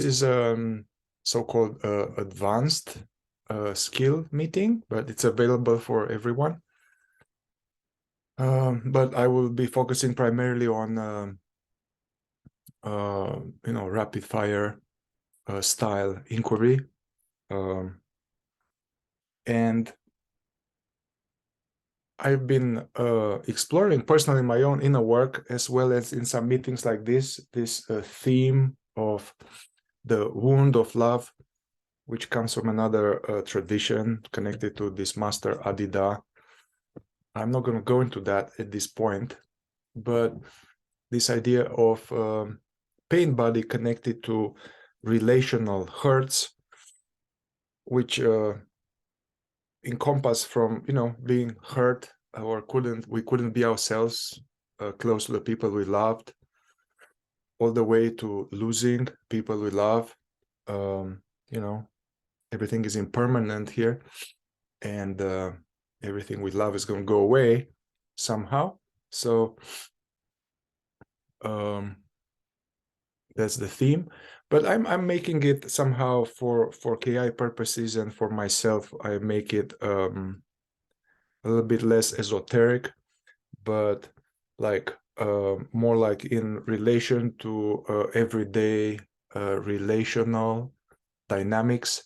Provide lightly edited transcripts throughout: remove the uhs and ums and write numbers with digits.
is so-called advanced skill meeting, but it's available for everyone. But I will be focusing primarily on rapid fire style inquiry, and I've been exploring personally my own inner work, as well as in some meetings like this theme of the wound of love, which comes from another tradition connected to this master Adida. I'm not going to go into that at this point, but this idea of pain body connected to relational hurts, which encompass from being hurt or we couldn't be ourselves close to the people we loved, all the way to losing people we love. Everything is impermanent here, and everything we love is going to go away somehow. So that's the theme, but I'm making it somehow for KI purposes, and for myself I make it a little bit less esoteric, but like more like in relation to everyday relational dynamics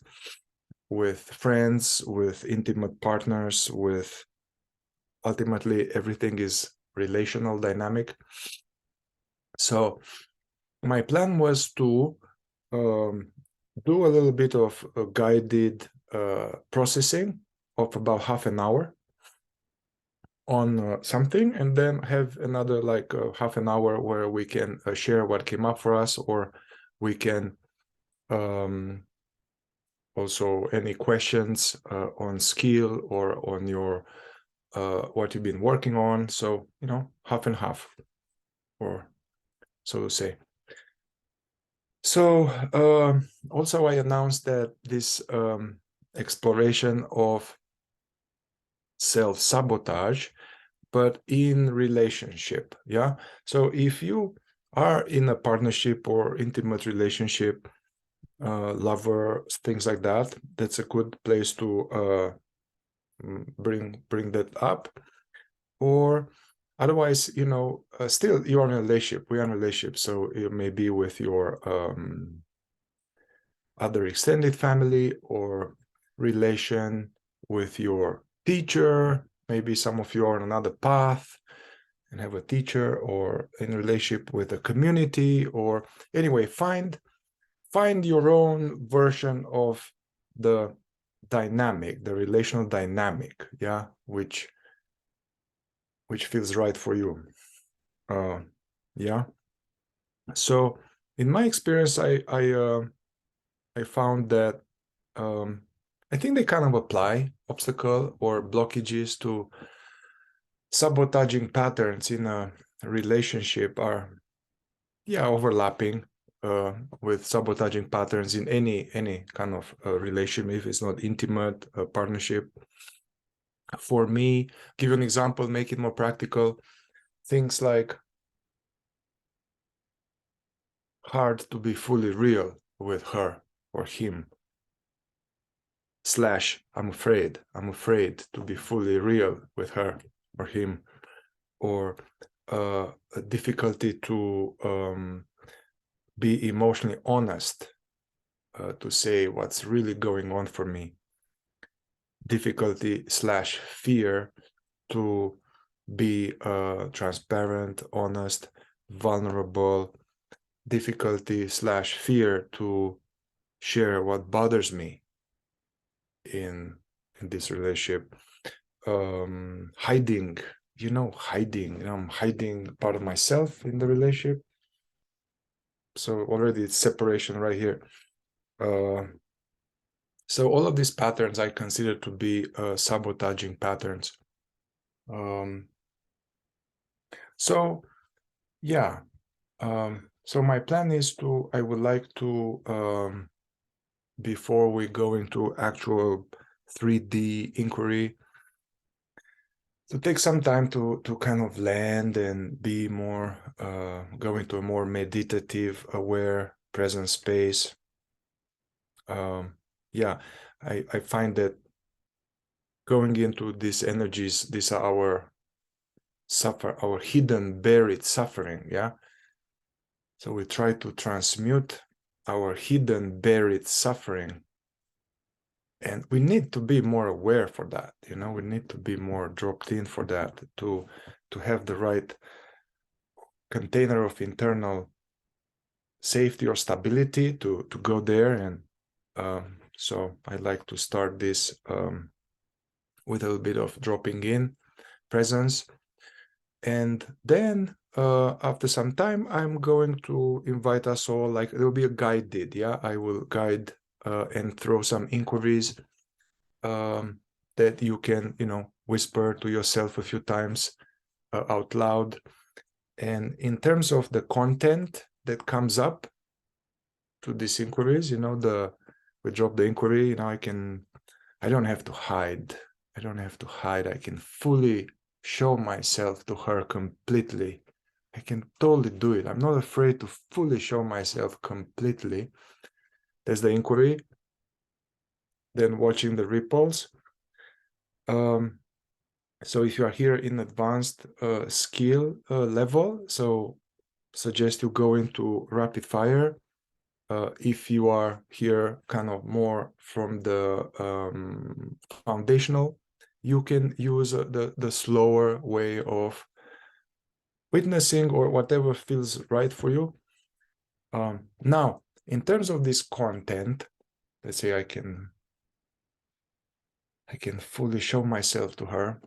with friends, with intimate partners, with ultimately everything is relational dynamic. So my plan was to do a little bit of guided processing of about half an hour on something, and then have another like half an hour where we can share what came up for us, or we can also any questions on skill or on your what you've been working on. So half and half, or so to say. So also I announced that this exploration of self-sabotage, but in relationship. Yeah. So if you are in a partnership or intimate relationship, lover, things like that, that's a good place to bring that up. Or otherwise, still you're in a relationship, we're in a relationship, so it may be with your other extended family, or relation with your teacher. Maybe some of you are on another path and have a teacher, or in relationship with a community, or anyway, find your own version of the dynamic, the relational dynamic, yeah, which feels right for you. Yeah. So in my experience, I found that I think they kind of apply obstacle or blockages to sabotaging patterns in a relationship are overlapping with sabotaging patterns in any kind of relationship, if it's not intimate partnership. For me, give you an example, make it more practical. Things like hard to be fully real with her or him, / I'm afraid to be fully real with her or him, or a difficulty to be emotionally honest, to say what's really going on for me, difficulty / fear to be transparent, honest, vulnerable, difficulty / fear to share what bothers me in this relationship, hiding, I'm hiding part of myself in the relationship. So already it's separation right here. So all of these patterns I consider to be sabotaging patterns. So yeah, so my plan is I would like to, before we go into actual 3D inquiry, to take some time to kind of land and be more, go into a more meditative, aware, present space, Yeah, I find that going into these energies, these are our hidden, buried suffering. Yeah. So we try to transmute our hidden, buried suffering. And we need to be more aware for that. We need to be more dropped in for that to have the right container of internal safety or stability to go there. And so I like to start this with a little bit of dropping in presence. And then after some time, I'm going to invite us all, like it will be a guided, yeah? I will guide and throw some inquiries that you can, whisper to yourself a few times out loud. And in terms of the content that comes up to these inquiries, we drop the inquiry, I don't have to hide. I don't have to hide. I can fully show myself to her completely. I can totally do it. I'm not afraid to fully show myself completely. There's the inquiry. Then watching the ripples. So if you are here in advanced skill level, so suggest you go into rapid fire. If you are here kind of more from the foundational, you can use the slower way of witnessing or whatever feels right for you. Now, in terms of this content, let's say I can fully show myself to her.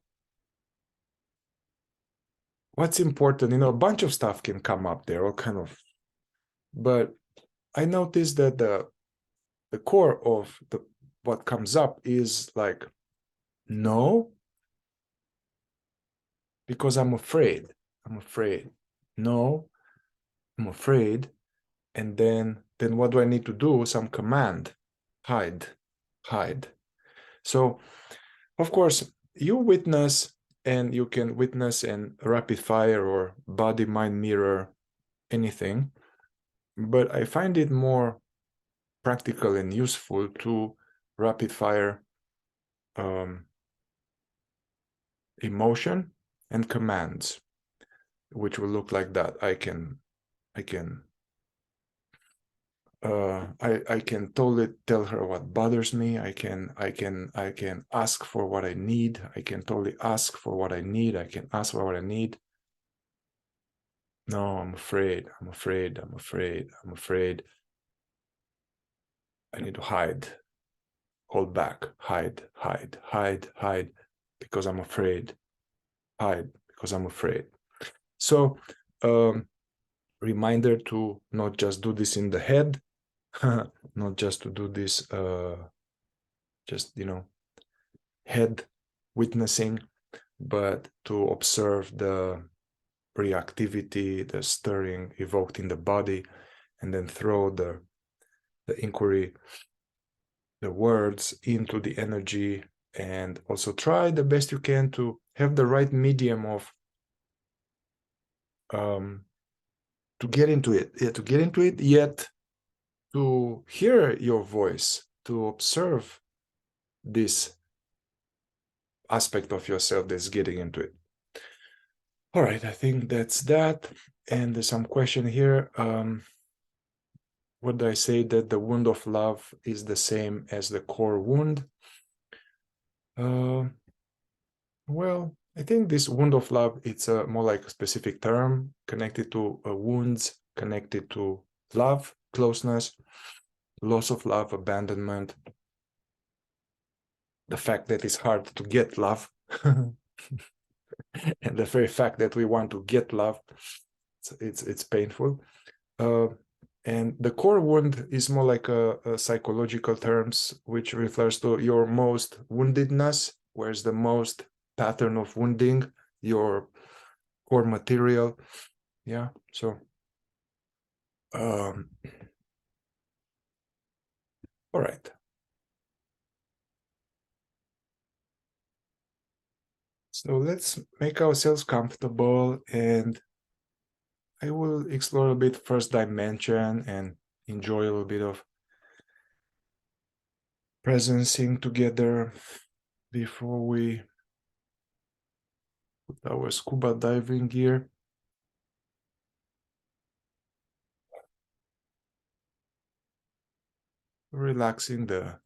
What's important, a bunch of stuff can come up there, all kind of, but I noticed that the core of what comes up is like, no, because I'm afraid. I'm afraid. No, I'm afraid. And then what do I need to do? Some command. Hide. Hide. So, of course, you witness, and you can witness in rapid fire or body mind mirror anything. But I find it more practical and useful to rapid fire emotion and commands, which will look like that. I can totally tell her what bothers me. I can ask for what I need. I can totally ask for what I need. I can ask for what I need. No, I'm afraid. I'm afraid. I'm afraid. I'm afraid. I need to hide, hold back, hide, hide, hide, hide, because I'm afraid. Hide because I'm afraid. So, reminder to not just do this in the head, not just to do this, just, head witnessing, but to observe the reactivity, the stirring evoked in the body, and then throw the inquiry, the words into the energy, and also try the best you can to have the right medium of to get into it, yet to hear your voice, to observe this aspect of yourself that's getting into it. All right, I think that's that. And there's some question here. What do I say, that the wound of love is the same as the core wound? Well, I think this wound of love, it's a more like a specific term connected to wounds, connected to love, closeness, loss of love, abandonment, the fact that it's hard to get love, and the very fact that we want to get love, it's painful. And the core wound is more like a psychological terms, which refers to your most woundedness, where's the most pattern of wounding, your core material. Yeah, so all right. So let's make ourselves comfortable, and I will explore a bit first dimension and enjoy a little bit of presencing together before we put our scuba diving gear. Relaxing the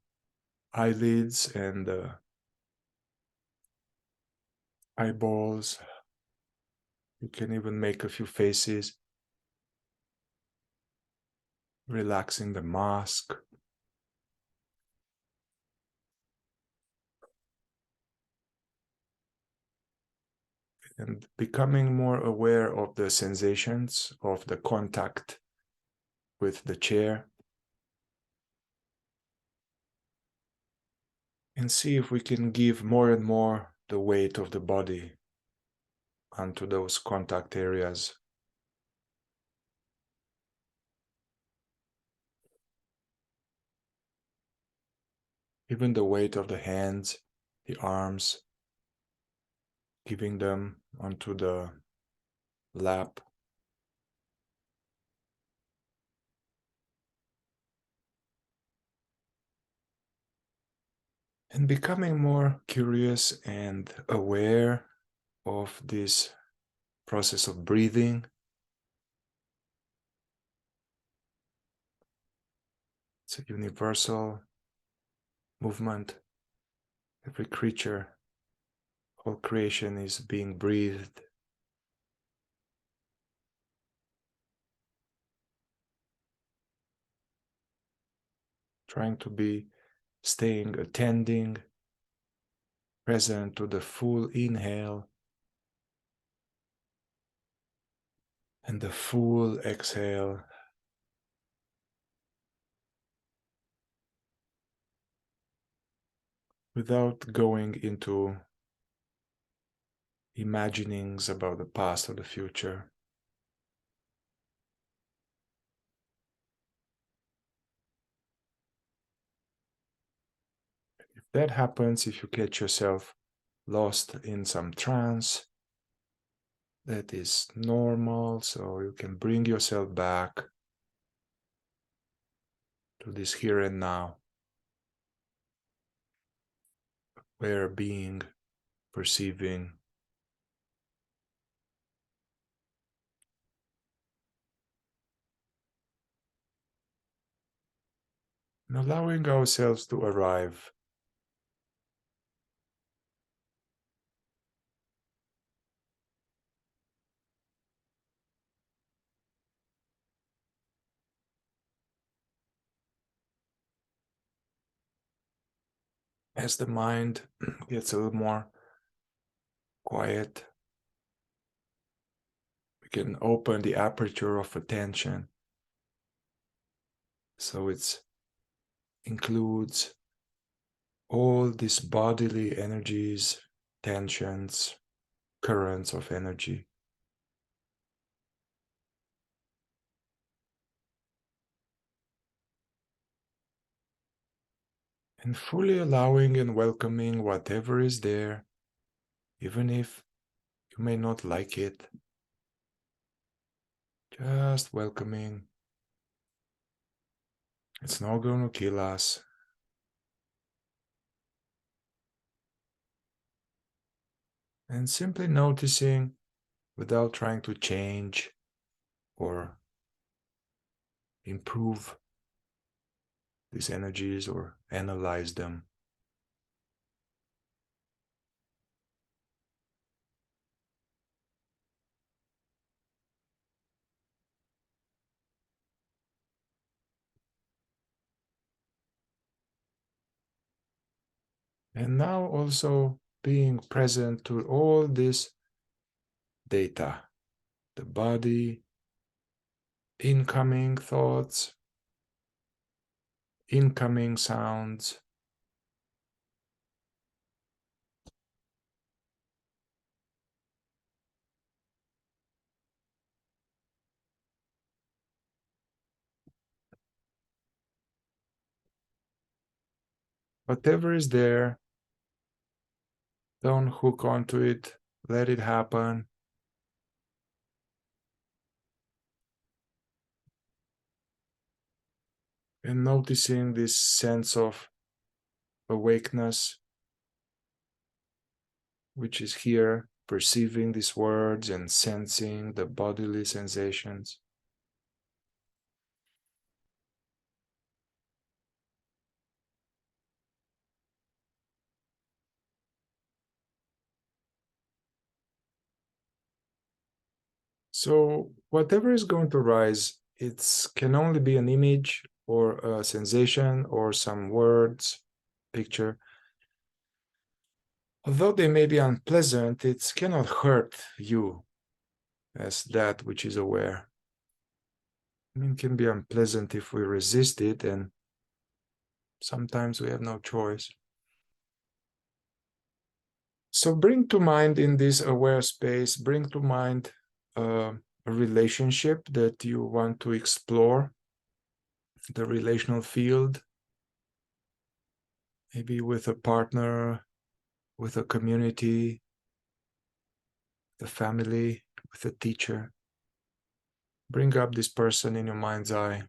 eyelids and the eyeballs. You can even make a few faces. Relaxing the mask. And becoming more aware of the sensations of the contact with the chair. And see if we can give more and more the weight of the body onto those contact areas. Even the weight of the hands, the arms, giving them onto the lap. And becoming more curious and aware of this process of breathing. It's a universal movement. Every creature, whole creation is being breathed. Trying to be attending, present to the full inhale and the full exhale. Without going into imaginings about the past or the future. If that happens, if you catch yourself lost in some trance, that is normal, so you can bring yourself back to this here and now, where being, perceiving, and allowing ourselves to arrive. As the mind gets a little more quiet, we can open the aperture of attention. So it includes all these bodily energies, tensions, currents of energy. And fully allowing and welcoming whatever is there, even if you may not like it. Just welcoming. It's not going to kill us. And simply noticing without trying to change or improve these energies or analyze them. And now also being present to all this data, the body, incoming thoughts, incoming sounds, whatever is there, don't hook onto it, let it happen. And noticing this sense of awakeness, which is here, perceiving these words and sensing the bodily sensations. So whatever is going to rise, it can only be an image or a sensation or some words, picture. Although they may be unpleasant, it cannot hurt you as that which is aware. I mean, it can be unpleasant if we resist it, and sometimes we have no choice. So bring to mind in this aware space, bring to mind a relationship that you want to explore, the relational field, maybe with a partner, with a community, the family, with a teacher. Bring up this person in your mind's eye.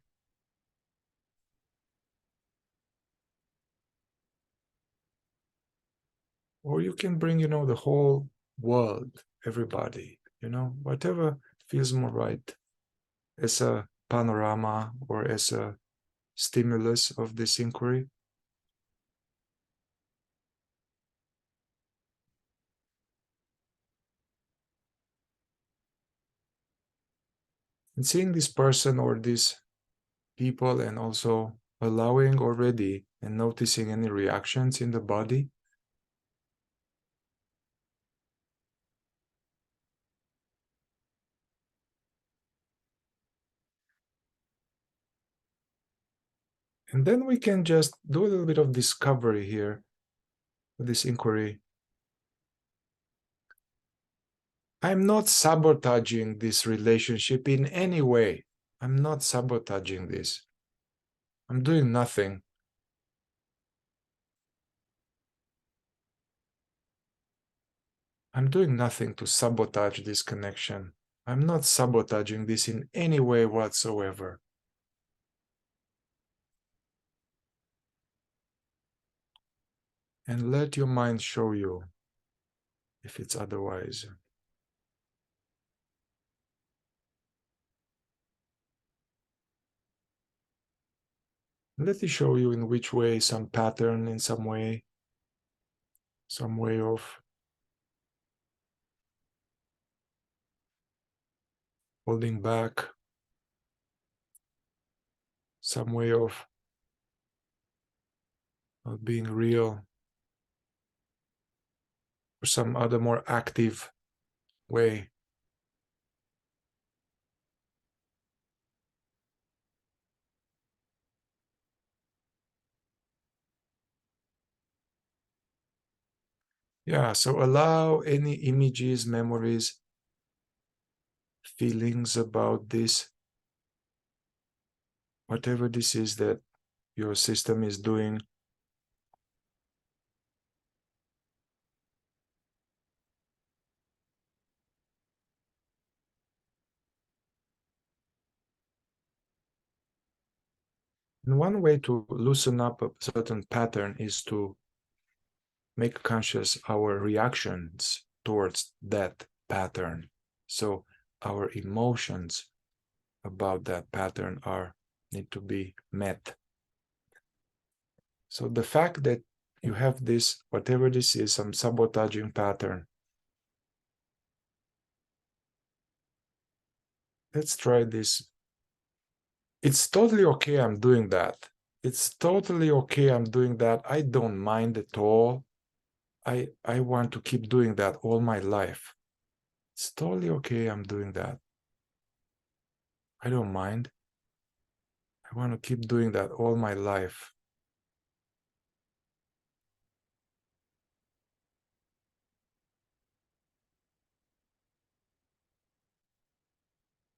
Or you can bring, the whole world, everybody, whatever feels more right as a panorama or as a stimulus of this inquiry. And seeing this person or these people and also allowing already and noticing any reactions in the body. And then we can just do a little bit of discovery here with this inquiry. I'm not sabotaging this relationship in any way. I'm not sabotaging this. I'm doing nothing. I'm doing nothing to sabotage this connection. I'm not sabotaging this in any way whatsoever. And let your mind show you if it's otherwise. Let it show you in which way, some pattern in some way of holding back, some way of not being real, or some other more active way. Yeah, so allow any images, memories, feelings about this, whatever this is that your system is doing. And one way to loosen up a certain pattern is to make conscious our reactions towards that pattern. So our emotions about that pattern need to be met. So the fact that you have this, whatever this is, some sabotaging pattern, let's try this. It's totally okay I'm doing that. It's totally okay I'm doing that. I don't mind at all. I want to keep doing that all my life. It's totally okay I'm doing that. I don't mind. I want to keep doing that all my life.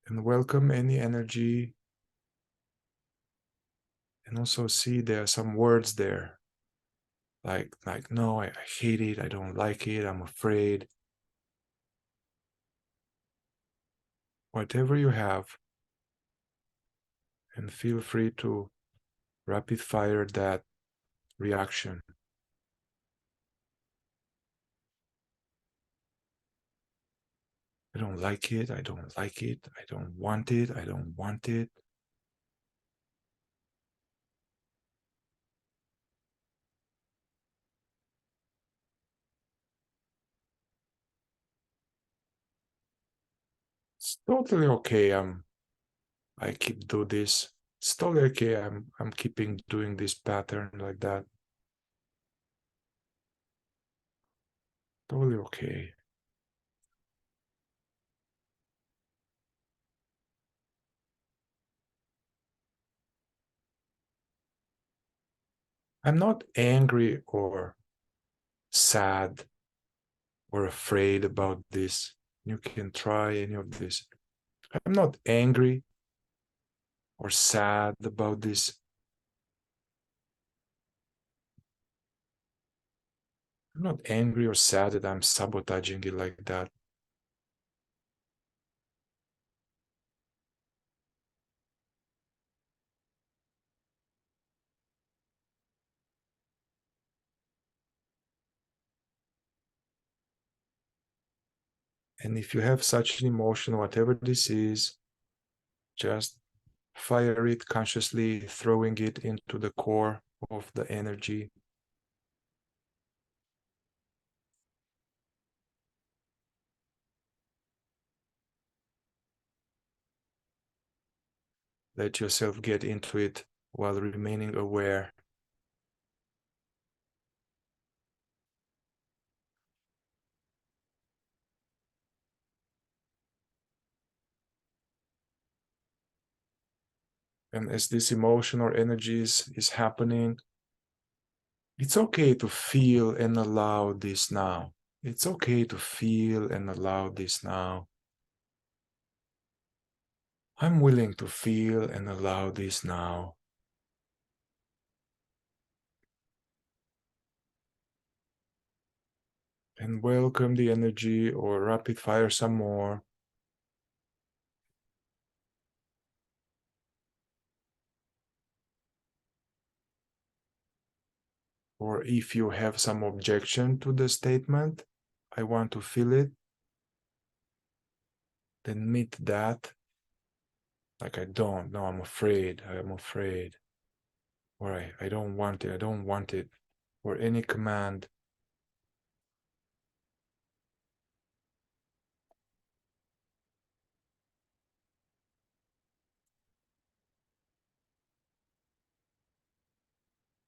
And welcome any energy. And also see there are some words there. Like no, I hate it. I don't like it. I'm afraid. Whatever you have. And feel free to rapid fire that reaction. I don't like it. I don't like it. I don't want it. I don't want it. It's totally okay. I keep do this. It's totally okay. I'm keeping doing this pattern like that. Totally okay. I'm not angry or sad or afraid about this. You can try any of this. I'm not angry or sad about this. I'm not angry or sad that I'm sabotaging it like that. And if you have such an emotion, whatever this is, just fire it consciously, throwing it into the core of the energy. Let yourself get into it while remaining aware. And as this emotion or energies is happening, it's okay to feel and allow this now. It's okay to feel and allow this now. I'm willing to feel and allow this now. And welcome the energy or rapid fire some more. Or if you have some objection to the statement, I want to feel it, then meet that. Like, I don't, no, I'm afraid, or I don't want it, I don't want it, or any command.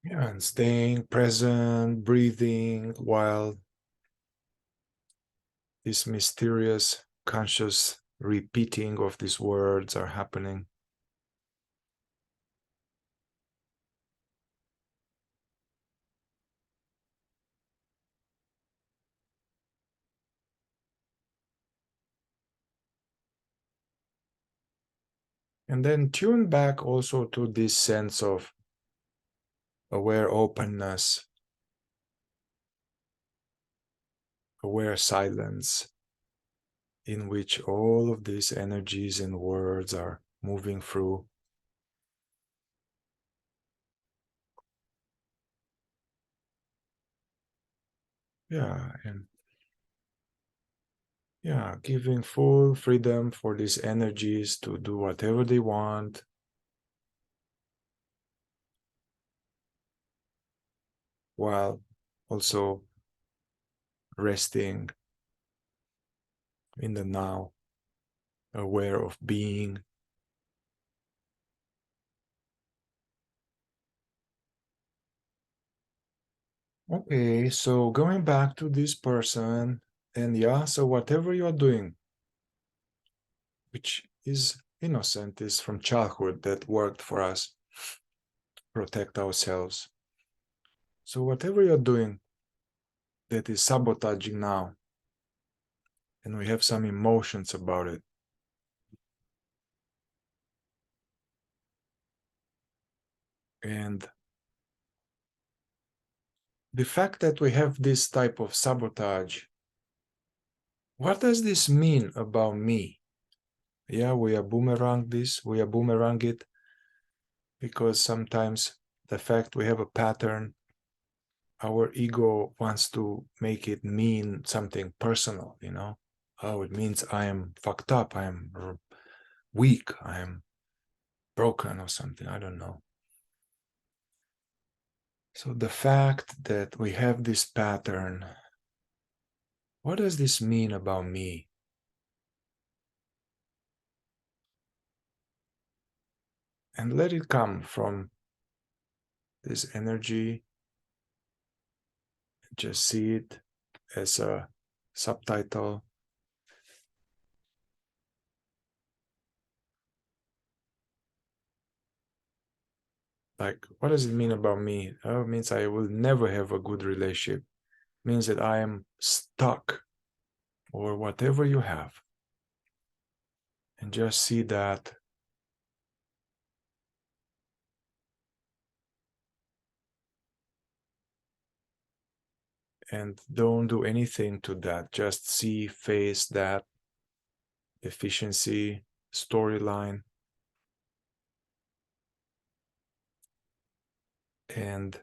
Yeah, and staying present, breathing while this mysterious conscious repeating of these words are happening. And then tune back also to this sense of aware openness, aware silence, in which all of these energies and words are moving through. Yeah, and yeah, giving full freedom for these energies to do whatever they want, while also resting in the now, aware of being. Okay, so going back to this person, and yeah, so whatever you're doing, which is innocent, is from childhood that worked for us, protect ourselves. So whatever you're doing that is sabotaging now, and we have some emotions about it, and the fact that we have this type of sabotage, what does this mean about me? Yeah, we are boomerang it, because sometimes the fact we have a pattern, our ego wants to make it mean something personal, you know? Oh, it means I am fucked up, I am weak, I am broken or something. I don't know. So the fact that we have this pattern, what does this mean about me? And let it come from this energy. Just see it as a subtitle. Like, what does it mean about me? Oh, it means I will never have a good relationship. It means that I am stuck, or whatever you have. And just see that. And don't do anything to that. Just see, face that deficiency storyline. And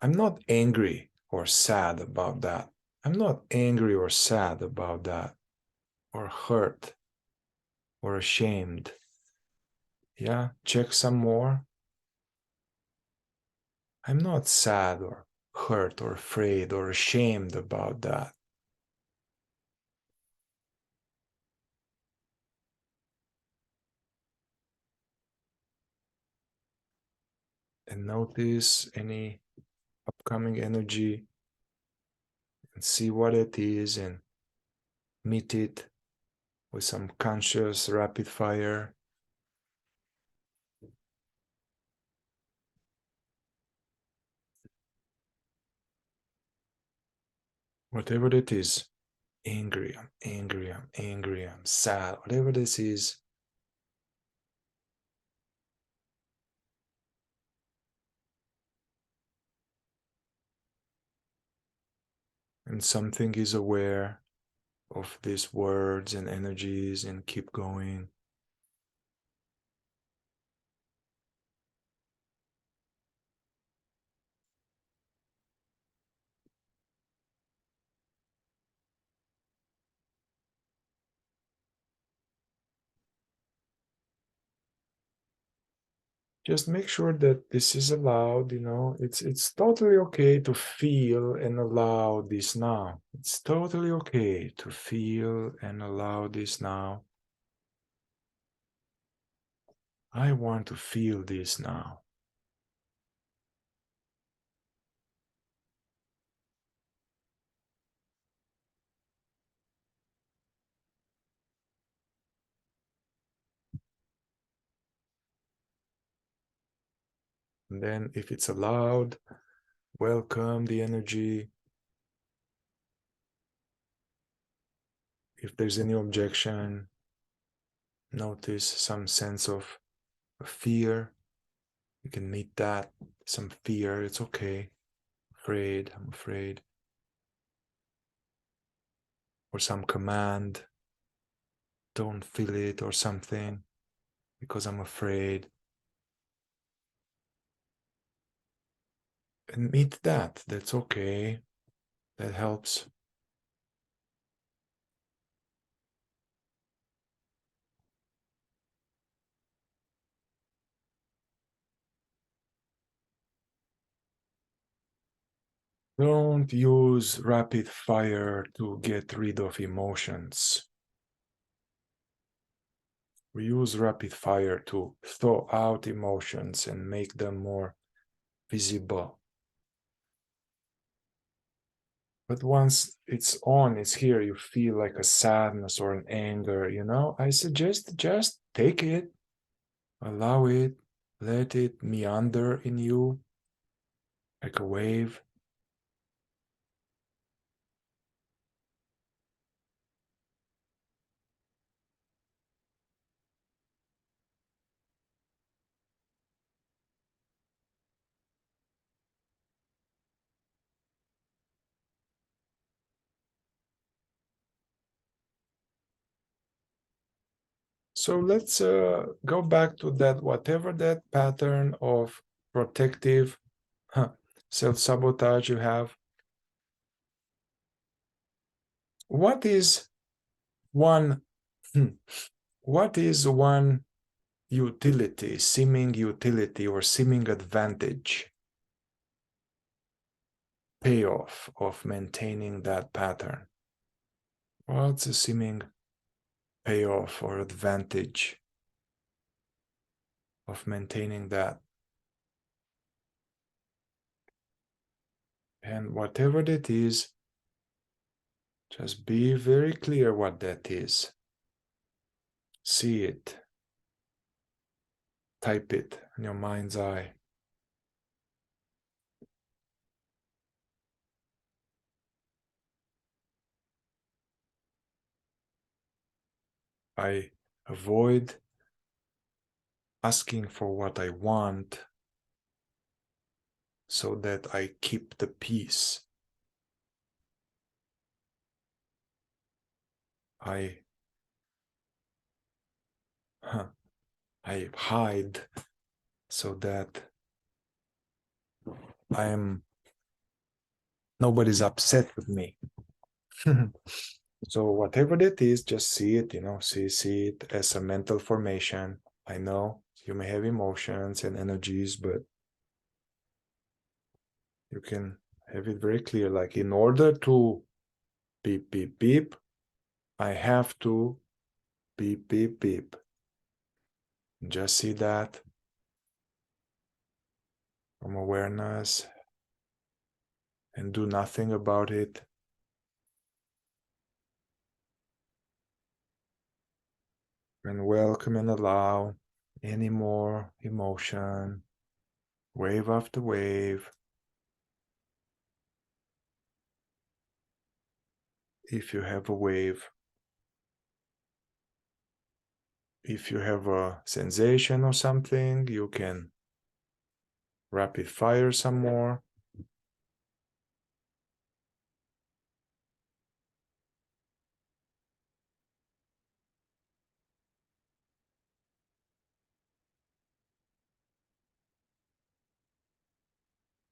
I'm not angry or sad about that. I'm not angry or sad about that, or hurt or ashamed. Yeah, check some more. I'm not sad or hurt or afraid or ashamed about that. And notice any upcoming energy and see what it is and meet it with some conscious rapid fire. Whatever it is, angry, I'm angry, I'm angry, I'm sad, whatever this is. And something is aware of these words and energies and keep going. Just make sure that this is allowed, it's totally okay to feel and allow this now. It's totally okay to feel and allow this now. I want to feel this now. And then if it's allowed, welcome the energy. If there's any objection, notice some sense of fear. You can meet that, some fear, it's okay. Afraid, I'm afraid. Or some command, don't feel it or something because I'm afraid. And meet that, that's okay. That helps. Don't use rapid fire to get rid of emotions. We use rapid fire to thaw out emotions and make them more visible. But once it's on, it's here, you feel like a sadness or an anger, I suggest just take it, allow it, let it meander in you like a wave. So let's go back to that, whatever that pattern of protective self-sabotage you have. what is one what is one utility, seeming utility or seeming advantage, payoff of maintaining that pattern? What's a seeming payoff or advantage of maintaining that? And whatever that is, just be very clear what that is. See it. Type it in your mind's eye. I avoid asking for what I want so that I keep the peace. I hide so that nobody's upset with me. So whatever that is, just see it, see it as a mental formation. I know you may have emotions and energies, but you can have it very clear. Like, in order to beep, beep, beep, I have to beep, beep, beep. Just see that from awareness and do nothing about it. And welcome and allow any more emotion, wave after wave. If you have a wave, if you have a sensation or something, you can rapid fire some more.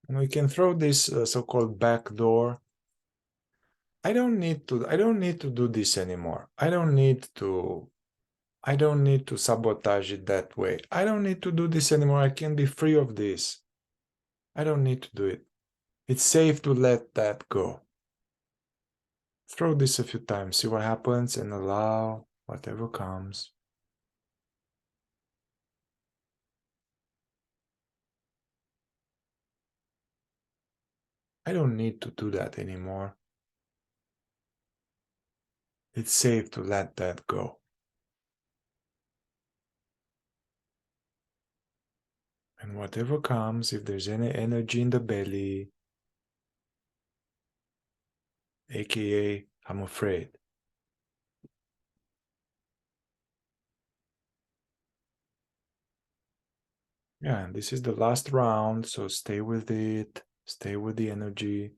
And we can throw this so-called back door. I don't need to do this anymore. I don't need to sabotage it that way. I don't need to do this anymore. I can be free of this. I don't need to do it. It's safe to let that go. Throw this a few times, see what happens, and allow whatever comes. I don't need to do that anymore. It's safe to let that go. And whatever comes, if there's any energy in the belly, aka I'm afraid. Yeah, and this is the last round, so stay with it, stay with the energy.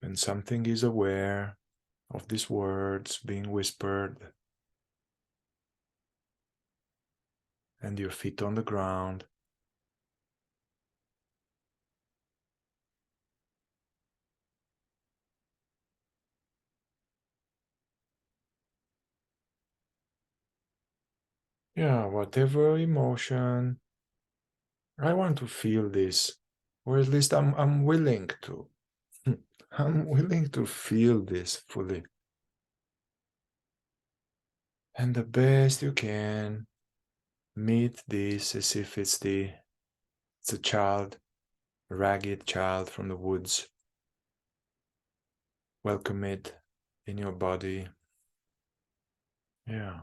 When something is aware of these words being whispered and your feet on the ground, yeah, whatever emotion, I want to feel this, or at least I'm willing to. I'm willing to feel this fully. And the best you can, meet this as if it's a child, a ragged child from the woods. Welcome it in your body. Yeah.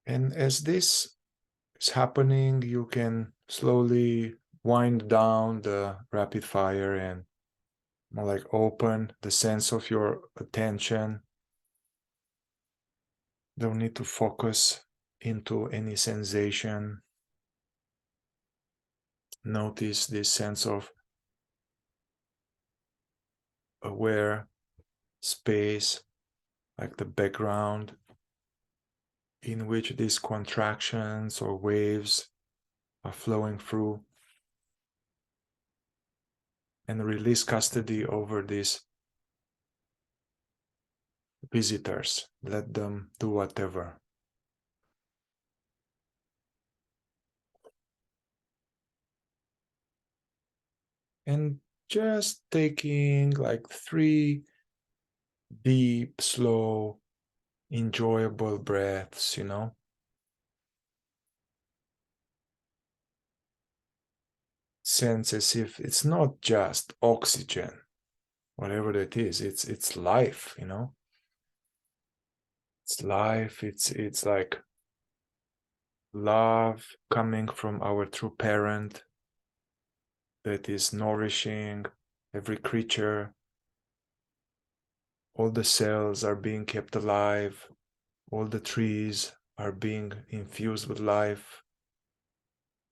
And as this is happening, you can slowly wind down the rapid fire and more like open the sense of your attention. Don't need to focus into any sensation. Notice this sense of aware space, like the background in which these contractions or waves are flowing through, and release custody over these visitors. Let them do whatever. And just taking like 3 deep, slow, enjoyable breaths, you know. Sense as if it's not just oxygen, whatever that is, it's life, you know. It's life, it's like love coming from our true parent that is nourishing every creature. All the cells are being kept alive. All the trees are being infused with life.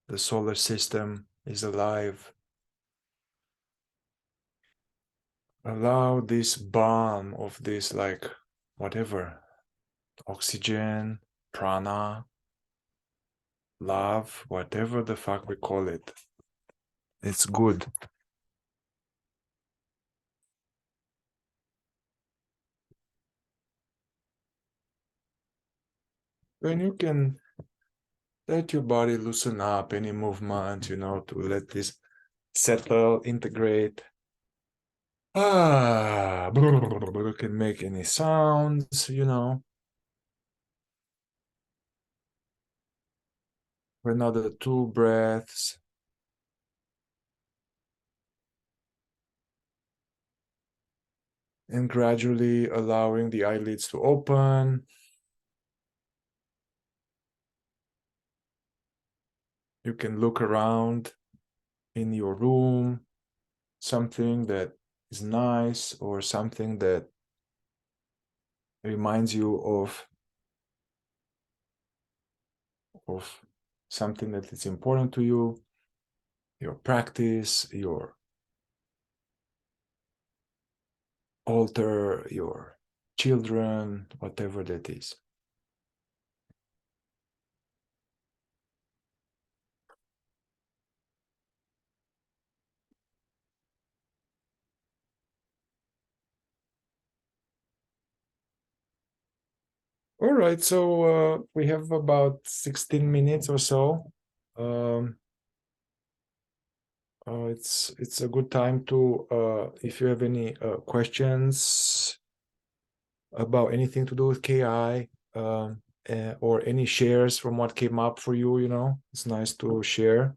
The solar system is alive. Allow this balm of this, like, whatever, oxygen, prana, love, whatever the fuck we call it. It's good. When you can let your body loosen up, any movement, you know, to let this settle, integrate. You can make any sounds, you know. For another 2 breaths. And gradually allowing the eyelids to open. You can look around in your room, something that is nice or something that reminds you of something that is important to you, your practice, your altar, your children, whatever that is. All right, so we have about 16 minutes or so. It's a good time to, if you have any questions about anything to do with KI, or any shares from what came up for you, you know, it's nice to share.